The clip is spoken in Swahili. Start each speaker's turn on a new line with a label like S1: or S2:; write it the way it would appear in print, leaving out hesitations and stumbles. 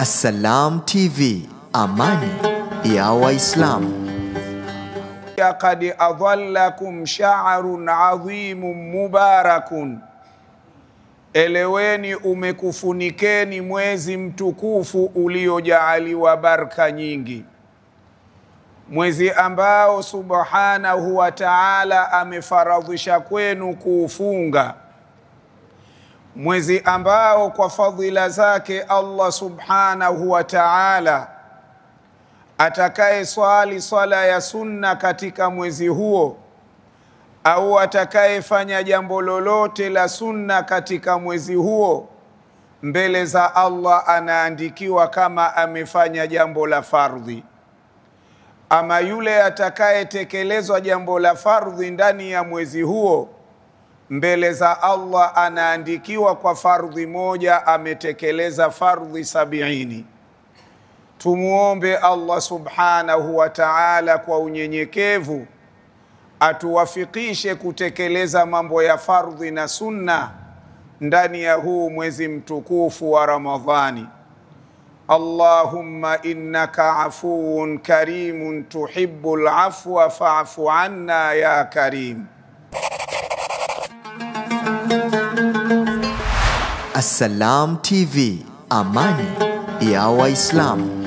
S1: Assalam TV, amani ya Waislamu.
S2: Qad adhallakum sha'run adhimun mubarakun, eleweni umekufunikeni mwezi mtukufu uliojaaliwa baraka nyingi, mwezi ambao subhanahu wa ta'ala amefaradhisha kwenu kuufunga, mwezi ambao kwa fadhila zake Allah subhanahu wa ta'ala atakaye swali swala ya sunna katika mwezi huo, au atakaye fanya jambo lolote la sunna katika mwezi huo, mbele za Allah anaandikiwa kama amefanya jambo la fardhi. Ama yule atakaye tekelezwa jambo la fardhi ndani ya mwezi huo, mbele za Allah anaandikiwa kwa fardhi moja ametekeleza fardhi 70. Tumuombe Allah subhanahu wa ta'ala kwa unyenyekevu atuwafikishe kutekeleza mambo ya fardhi na sunna ndani ya huu mwezi mtukufu wa Ramadhani. Allahumma innaka afuwun karimun tuhibbul afwa fa'fu anna ya karim.
S1: Assalam TV, amani ya Waislamu.